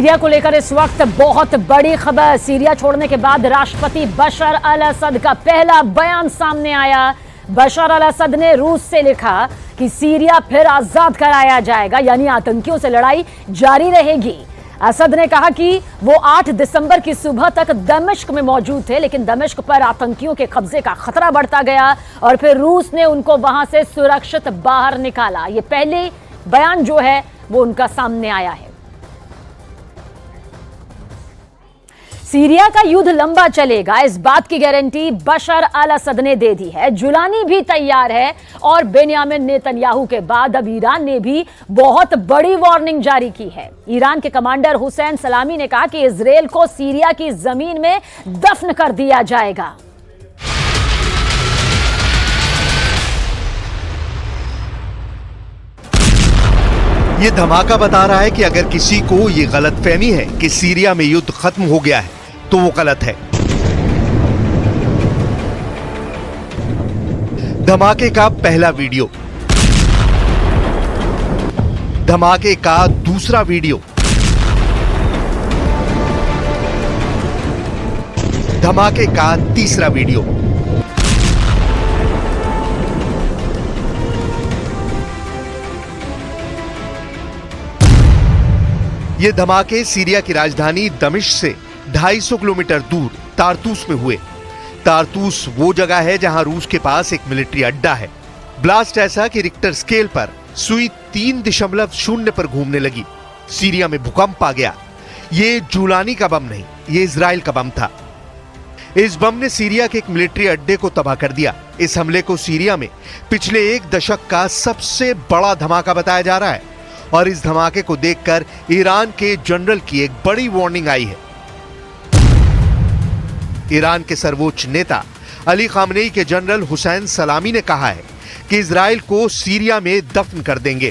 Syria को लेकर इस वक्त बहुत बड़ी खबर। सीरिया छोड़ने के बाद राष्ट्रपति बशर अल असद का पहला बयान सामने आया। बशर अल असद ने रूस से लिखा कि सीरिया फिर आजाद कराया जाएगा, यानी आतंकियों से लड़ाई जारी रहेगी। असद ने कहा कि वो 8 दिसंबर की सुबह तक दमिश्क में मौजूद थे, लेकिन दमिश्क पर आतंकियों के कब्जे का खतरा बढ़ता गया और फिर रूस ने उनको वहां से सुरक्षित बाहर निकाला। ये पहले बयान जो है वो उनका सामने आया है। सीरिया का युद्ध लंबा चलेगा, इस बात की गारंटी बशर अल असद ने दे दी है। जुलानी भी तैयार है और बेन्यामिन नेतन्याहू के बाद अब ईरान ने भी बहुत बड़ी वार्निंग जारी की है। ईरान के कमांडर हुसैन सलामी ने कहा कि इजरायल को सीरिया की जमीन में दफन कर दिया जाएगा। ये धमाका बता रहा है कि अगर किसी को ये गलतफहमी है कि सीरिया में युद्ध खत्म हो गया है तो वो गलत है। धमाके का पहला वीडियो, धमाके का दूसरा वीडियो, धमाके का तीसरा वीडियो। ये धमाके सीरिया की राजधानी दमिश्क से 250 किलोमीटर दूर तारतूस में हुए। तारतूस वो जगह है जहां रूस के पास एक मिलिट्री अड्डा है। ब्लास्ट ऐसा कि रिक्टर स्केल पर सुई 3.0 पर घूमने लगी। सीरिया में भूकंप आ गया। ये जुलानी का बम नहीं, ये इजराइल का बम था। इस बम ने सीरिया के एक मिलिट्री अड्डे को तबाह कर दिया। इस हमले को सीरिया में पिछले 1 दशक का सबसे बड़ा धमाका बताया जा रहा है और इस धमाके को देखकर ईरान के जनरल की एक बड़ी वार्निंग आई है। ईरान के सर्वोच्च नेता अली खामनेई के जनरल हुसैन सलामी ने कहा है कि इजराइल को सीरिया में दफन कर देंगे।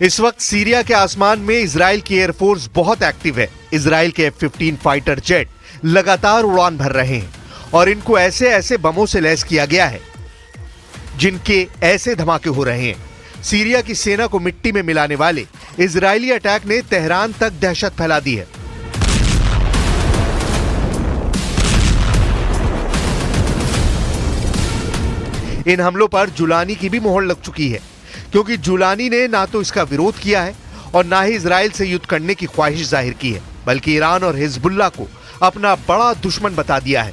इस वक्त सीरिया के आसमान में इजराइल की एयरफोर्स बहुत एक्टिव है। इजराइल के F-15 फाइटर जेट लगातार उड़ान भर रहे हैं और इनको ऐसे ऐसे बमों से लैस किया गया है जिनके ऐसे धमाके हो रहे हैं। सीरिया की सेना को मिट्टी में मिलाने वाले इजरायली अटैक ने तेहरान तक दहशत फैला दी है। इन हमलों पर जुलानी की भी मोहर लग चुकी है, क्योंकि जुलानी ने ना तो इसका विरोध किया है और ना ही इजराइल से युद्ध करने की ख्वाहिश जाहिर की है, बल्कि ईरान और हिजबुल्लाह को अपना बड़ा दुश्मन बता दिया है।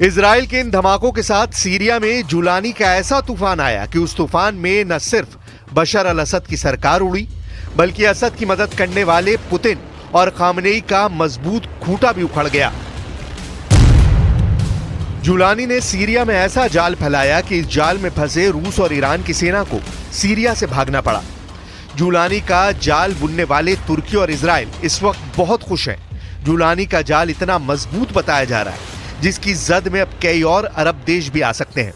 इजराइल के इन धमाकों के साथ सीरिया में जुलानी का ऐसा तूफान आया कि उस तूफान में न सिर्फ बशर अल असद की सरकार उड़ी, बल्कि असद की मदद करने वाले पुतिन और खामनेई का मजबूत खूंटा भी उखड़ गया। जुलानी ने सीरिया में ऐसा जाल फैलाया कि इस जाल में फंसे रूस और ईरान की सेना को सीरिया से भागना पड़ा। जुलानी का जाल बुनने वाले तुर्की और इजराइल इस वक्त बहुत खुश हैं। जुलानी का जाल इतना मजबूत बताया जा रहा है जिसकी जद में अब कई और अरब देश भी आ सकते हैं।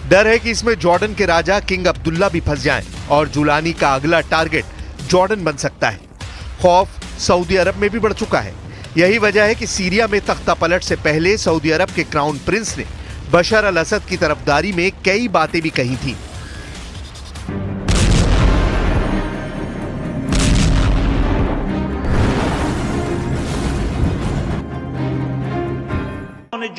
डर है कि इसमें जॉर्डन के राजा किंग अब्दुल्ला भी फंस जाएं और जुलानी का अगला टारगेट जॉर्डन बन सकता है। खौफ सऊदी अरब में भी बढ़ चुका है। यही वजह है कि सीरिया में तख्ता पलट से पहले सऊदी अरब के क्राउन प्रिंस ने बशर अल असद की तरफदारी में कई बातें भी कही थी।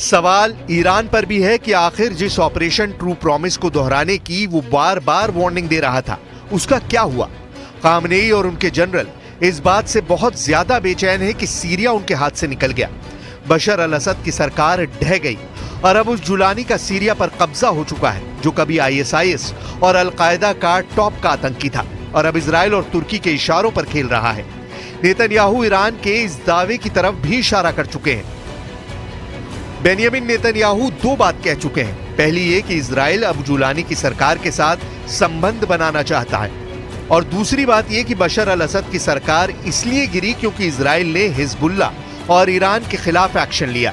सवाल ईरान पर भी है कि आखिर जिस ऑपरेशन ट्रू प्रॉमिस को दोहराने की वो बार बार वार्निंग दे रहा था, उसका क्या हुआ? खामनेई और उनके जनरल इस बात से बहुत ज्यादा बेचैन है कि सीरिया उनके हाथ से निकल गया। बशर अल असद की सरकार ढह गई और अब उस जुलानी का सीरिया पर कब्जा हो चुका है, जो कभी ISIS और अल-कायदा का टॉप का आतंकी था और अब इजराइल और तुर्की के इशारों पर खेल रहा है। नेतन्याहू ईरान के इस दावे की तरफ भी इशारा कर चुके हैं। बेंयामिन नेतन्याहू दो बात कह चुके हैं। पहली ये कि इजराइल अब जुलानी की सरकार के साथ संबंध बनाना चाहता है और दूसरी बात यह कि बशर अल असद की सरकार इसलिए गिरी क्योंकि इजराइल ने हिजबुल्ला और ईरान के खिलाफ एक्शन लिया।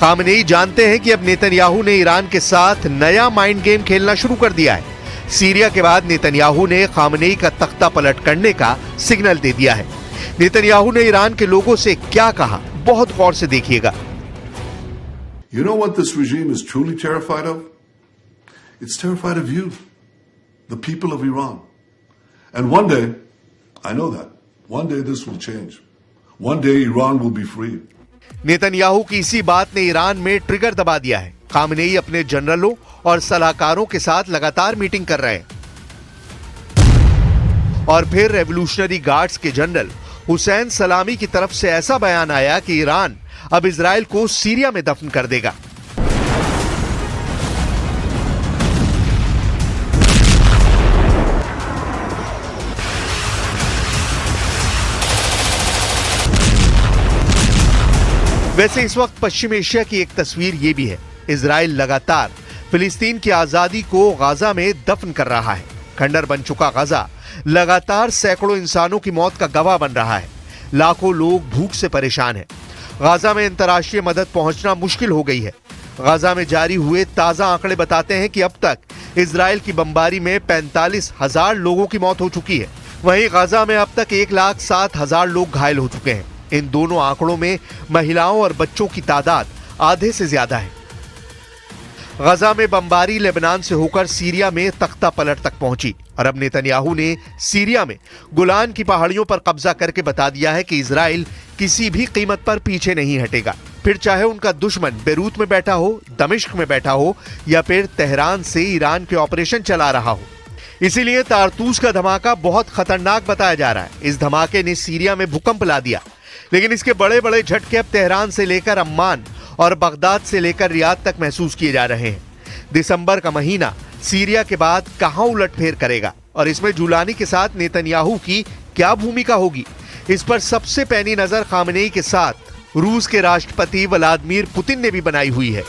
खामनेई जानते हैं कि अब नेतन्याहू ने ईरान के साथ नया माइंड गेम खेलना शुरू कर दिया है। सीरिया के बाद नेतन्याहू ने खामनेई का तख्ता पलट करने का सिग्नल दे दिया है। नेतन्याहू ने ईरान के लोगों से क्या कहा, बहुत गौर से देखिएगा। You know what this regime is truly terrified of? It's terrified of you, the people of Iran. And one day, I know that, one day this will change. One day Iran will be free. Netanyahu की इसी बात ने Iran में trigger दबा दिया है। Khamenei अपने जनरलों और सलाहकारों के साथ लगातार मीटिंग कर रहे हैं और फिर रेवोल्यूशनरी गार्ड्स के जनरल हुसैन सलामी की तरफ से ऐसा बयान आया कि ईरान अब इजराइल को सीरिया में दफन कर देगा। वैसे इस वक्त पश्चिम एशिया की एक तस्वीर ये भी है। इजराइल लगातार फिलिस्तीन की आजादी को गाजा में दफन कर रहा है। खंडर बन चुका गाजा लगातार सैकड़ों इंसानों की मौत का गवाह बन रहा है। लाखों लोग भूख से परेशान हैं। गाजा में अंतर्राष्ट्रीय मदद पहुंचना मुश्किल हो गई है। गाजा में जारी हुए ताजा आंकड़े बताते हैं कि अब तक इजराइल की बमबारी में 45,000 लोगों की मौत हो चुकी है। वहीं गाजा में अब तक 1,07,000 लोग घायल हो चुके हैं। इन दोनों आंकड़ों में महिलाओं और बच्चों की तादाद आधे से ज्यादा है। गजा में बमबारी लेबनान से होकर सीरिया में तख्ता पलट तक पहुंची और अब नेतन्याहू ने सीरिया में गोलान की पहाड़ियों पर कब्जा करके बता दिया है कि इजराइल किसी भी कीमत पर पीछे नहीं हटेगा, फिर चाहे उनका दुश्मन बेरूत में बैठा हो, दमिश्क में बैठा हो या फिर तेहरान से ईरान के ऑपरेशन चला रहा हो। इसीलिए तारतूस का धमाका बहुत खतरनाक बताया जा रहा है। इस धमाके ने सीरिया में भूकंप ला दिया, लेकिन इसके बड़े बड़े झटके अब तेहरान से लेकर अम्मान और बगदाद से लेकर रियाद तक महसूस किए जा रहे हैं। दिसंबर का महीना सीरिया के बाद कहां उलटफेर करेगा और इसमें जुलानी के साथ नेतन्याहू की क्या भूमिका होगी, इस पर सबसे पैनी नजर खामनेई के साथ रूस के राष्ट्रपति व्लादिमीर पुतिन ने भी बनाई हुई है।